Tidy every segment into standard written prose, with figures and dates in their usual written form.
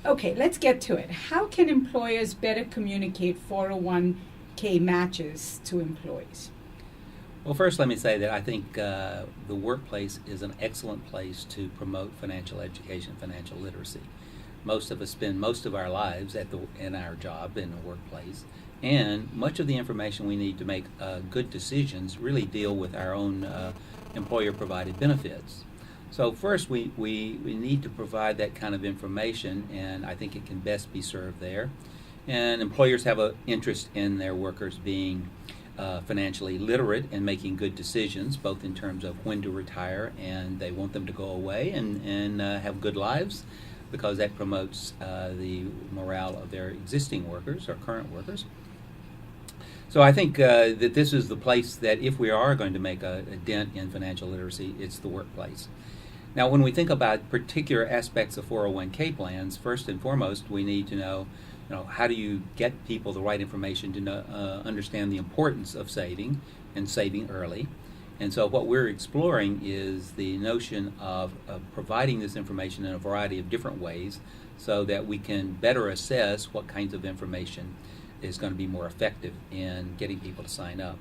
Okay, let's get to it. How can employers better communicate 401k matches to employees? Well, first, let me say that I think the workplace is an excellent place to promote financial education, financial literacy. Most of us spend most of our lives in our job, in the workplace, and much of the information we need to make good decisions really deal with our own employer-provided benefits. So first, we need to provide that kind of information, and I think it can best be served there. And employers have an interest in their workers being financially literate and making good decisions, both in terms of when to retire, and they want them to go away and have good lives, because that promotes the morale of their existing workers or current workers. So I think that this is the place that if we are going to make a dent in financial literacy, it's the workplace. Now, when we think about particular aspects of 401k plans, first and foremost, we need to know, how do you get people the right information to understand the importance of saving and saving early. And so what we're exploring is the notion of providing this information in a variety of different ways so that we can better assess what kinds of information is going to be more effective in getting people to sign up.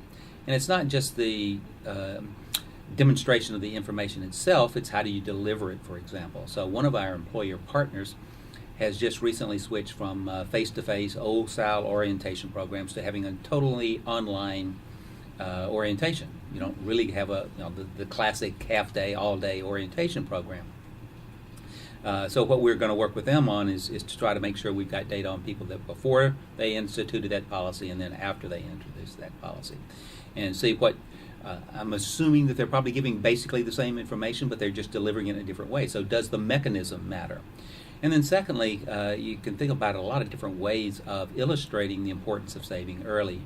And it's not just the demonstration of the information itself, it's how do you deliver it, for example. So one of our employer partners has just recently switched from face-to-face, old-style orientation programs to having a totally online orientation. You don't really have the classic half-day, all-day orientation program. So what we're going to work with them on is to try to make sure we've got data on people that before they instituted that policy and then after they introduced that policy. And see what, I'm assuming that they're probably giving basically the same information, but they're just delivering it in a different way. So does the mechanism matter? And then secondly, you can think about a lot of different ways of illustrating the importance of saving early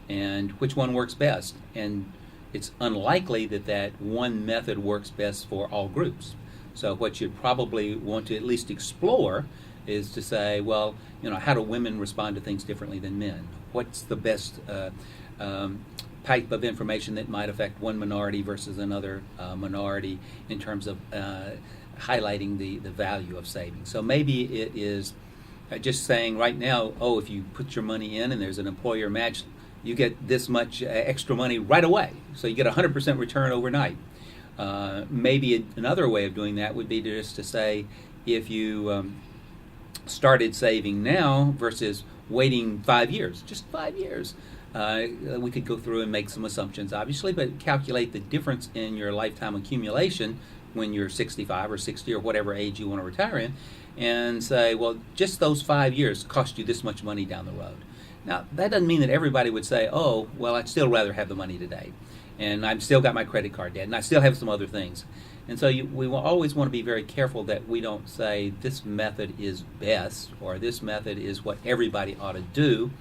and which one works best. And it's unlikely that one method works best for all groups. So what you'd probably want to at least explore is to say, well, how do women respond to things differently than men? What's the best type of information that might affect one minority versus another minority in terms of highlighting the value of saving? So maybe it is just saying right now, if you put your money in and there's an employer match, you get this much extra money right away. So you get 100% return overnight. Maybe another way of doing that would be just to say, if you started saving now versus waiting 5 years, just 5 years, we could go through and make some assumptions, obviously, but calculate the difference in your lifetime accumulation when you're 65 or 60 or whatever age you want to retire in, and say, well, just those 5 years cost you this much money down the road. Now, that doesn't mean that everybody would say, well, I'd still rather have the money today, and I've still got my credit card debt, and I still have some other things. And so we will always want to be very careful that we don't say this method is best or this method is what everybody ought to do,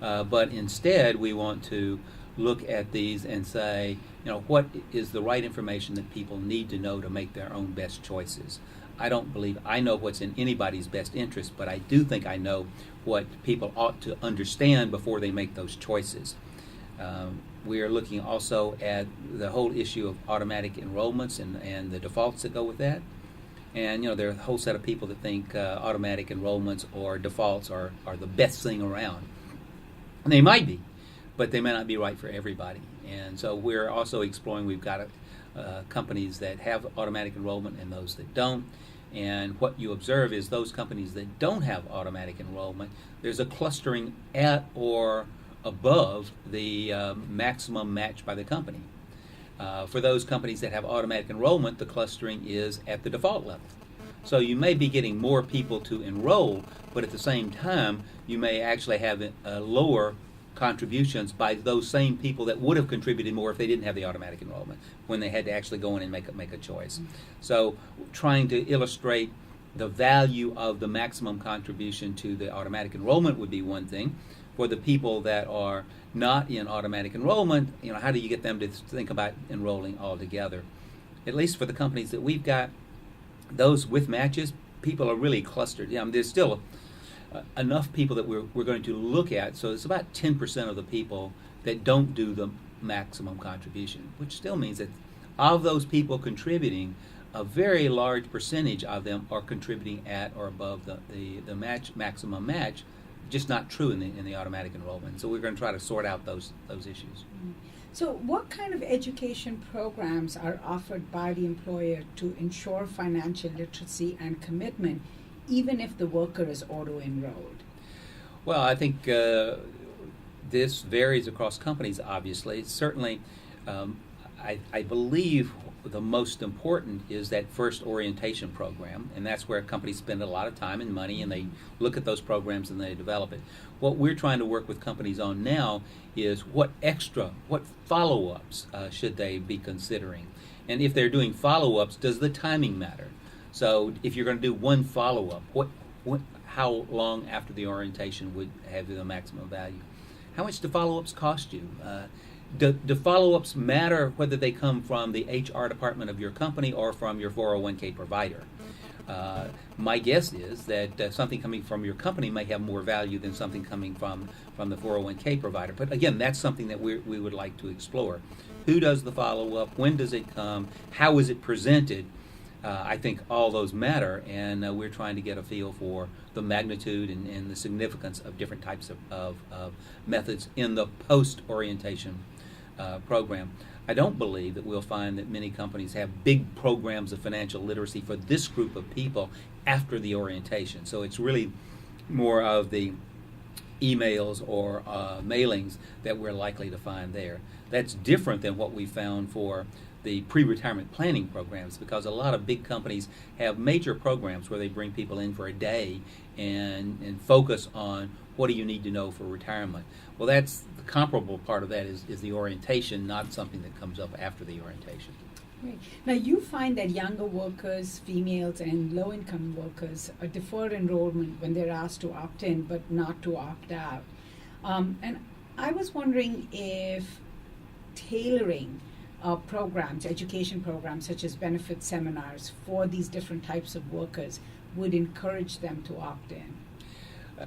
but instead we want to look at these and say, what is the right information that people need to know to make their own best choices. I don't believe I know what's in anybody's best interest, but I do think I know what people ought to understand before they make those choices. We are looking also at the whole issue of automatic enrollments and the defaults that go with that. And there are a whole set of people that think automatic enrollments or defaults are the best thing around. And they might be, but they may not be right for everybody. And so we're also exploring, we've got companies that have automatic enrollment and those that don't. And what you observe is those companies that don't have automatic enrollment, there's a clustering at or above the maximum match by the company. For those companies that have automatic enrollment, the clustering is at the default level. So you may be getting more people to enroll, but at the same time, you may actually have lower contributions by those same people that would have contributed more if they didn't have the automatic enrollment, when they had to actually go in and make a choice. So trying to illustrate the value of the maximum contribution to the automatic enrollment would be one thing. For the people that are not in automatic enrollment, how do you get them to think about enrolling altogether? At least for the companies that we've got, those with matches, people are really clustered. There's still enough people that we're going to look at, so it's about 10% of the people that don't do the maximum contribution, which still means that of those people contributing, a very large percentage of them are contributing at or above the maximum match, just not true in the automatic enrollment. So we're going to try to sort out those issues. So what kind of education programs are offered by the employer to ensure financial literacy and commitment, even if the worker is auto-enrolled? Well, I think this varies across companies, obviously. Certainly, I believe the most important is that first orientation program, and that's where companies spend a lot of time and money, and they look at those programs and they develop it. What we're trying to work with companies on now is what follow-ups should they be considering? And if they're doing follow-ups, does the timing matter? So if you're going to do one follow-up, how long after the orientation would have the maximum value? How much do follow-ups cost you? Do follow-ups matter whether they come from the HR department of your company or from your 401k provider? My guess is that something coming from your company may have more value than something coming from the 401k provider. But again, that's something that we would like to explore. Who does the follow-up? When does it come? How is it presented? I think all those matter, and we're trying to get a feel for the magnitude and the significance of different types of methods in the post-orientation program. I don't believe that we'll find that many companies have big programs of financial literacy for this group of people after the orientation. So it's really more of the emails or mailings that we're likely to find there. That's different than what we found for the pre-retirement planning programs, because a lot of big companies have major programs where they bring people in for a day and focus on what do you need to know for retirement. Well, that's the comparable part of that is the orientation, not something that comes up after the orientation. Right. Now, you find that younger workers, females, and low-income workers defer enrollment when they're asked to opt in, but not to opt out. And I was wondering if tailoring programs, education programs, such as benefit seminars for these different types of workers would encourage them to opt in.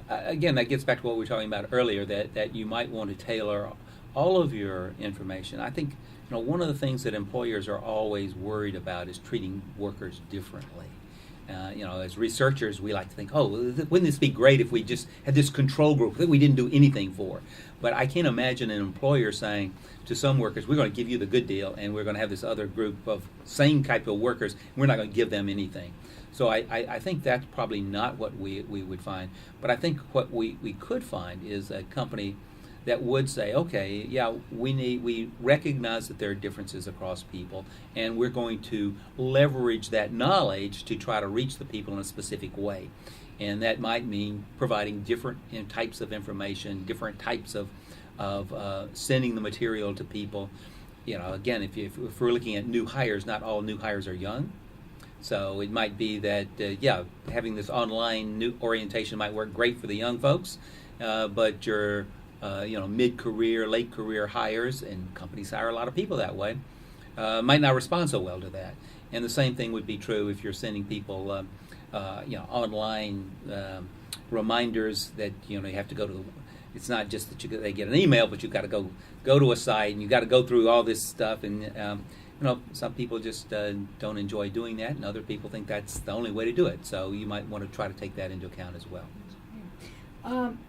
Again, that gets back to what we were talking about earlier, that you might want to tailor all of your information. I think one of the things that employers are always worried about is treating workers differently. As researchers, we like to think, wouldn't this be great if we just had this control group that we didn't do anything for? But I can't imagine an employer saying to some workers, we're going to give you the good deal, and we're going to have this other group of same type of workers, and we're not going to give them anything. So I think that's probably not what we would find. But I think what we could find is a company that would say, okay, yeah, we recognize that there are differences across people, and we're going to leverage that knowledge to try to reach the people in a specific way. And that might mean providing different types of information, different types of sending the material to people. Again, if we're looking at new hires, not all new hires are young. So it might be that, having this online new orientation might work great for the young folks, but your mid-career, late-career hires, and companies hire a lot of people that way, might not respond so well to that. And the same thing would be true if you're sending people, online reminders that you have to go to. It's not just that they get an email, but you've got to go to a site and you've got to go through all this stuff. And some people just don't enjoy doing that, and other people think that's the only way to do it. So you might want to try to take that into account as well.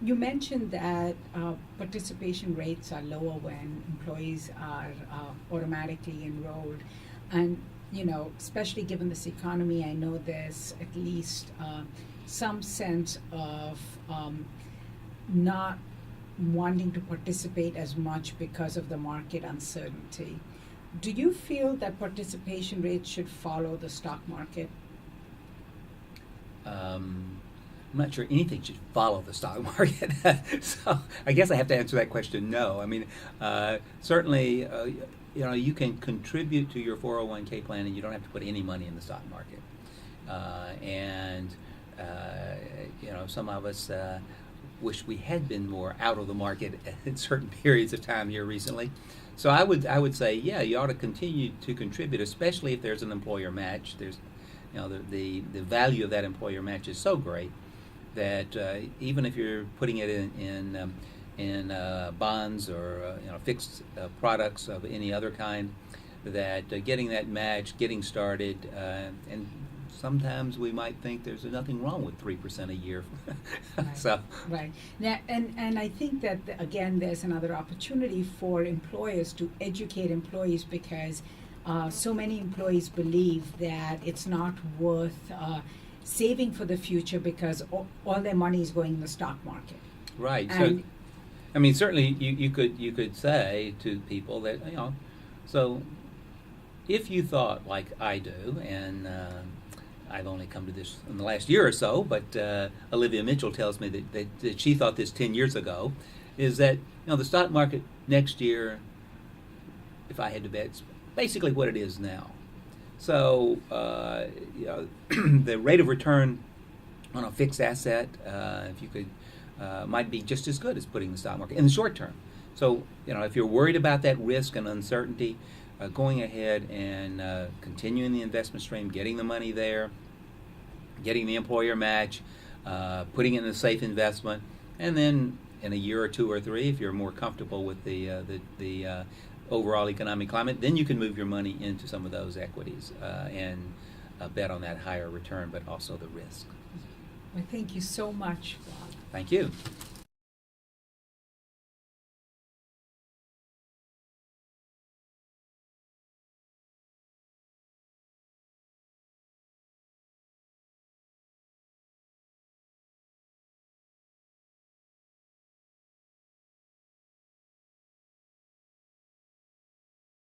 You mentioned that participation rates are lower when employees are automatically enrolled, and especially given this economy, I know there's at least some sense of not wanting to participate as much because of the market uncertainty. Do you feel that participation rates should follow the stock market? I'm not sure anything should follow the stock market. So I guess I have to answer that question no. I mean, certainly, you can contribute to your 401k plan and you don't have to put any money in the stock market. Some of us wish we had been more out of the market at certain periods of time here recently. So I would say, yeah, you ought to continue to contribute, especially if there's an employer match. There's, the value of that employer match is so great that even if you're putting it in bonds or fixed products of any other kind, that getting that match, getting started, and sometimes we might think there's nothing wrong with 3% a year. Right. So, Right. Now, and I think that, again, there's another opportunity for employers to educate employees, because so many employees believe that it's not worth saving for the future because all their money is going in the stock market. right. And So, I mean, certainly you could say to people that, so if you thought like I do, and I've only come to this in the last year or so, but Olivia Mitchell tells me that she thought this 10 years ago, is that the stock market next year, if I had to bet, it's basically what it is now. So the rate of return on a fixed asset, if you could, might be just as good as putting the stock market in the short term. So if you're worried about that risk and uncertainty, going ahead and continuing the investment stream, getting the money there, getting the employer match, putting it in a safe investment, and then in a year or two or three, if you're more comfortable with the overall economic climate, then you can move your money into some of those equities and bet on that higher return, but also the risk. well, thank you so much, Bob. Thank you.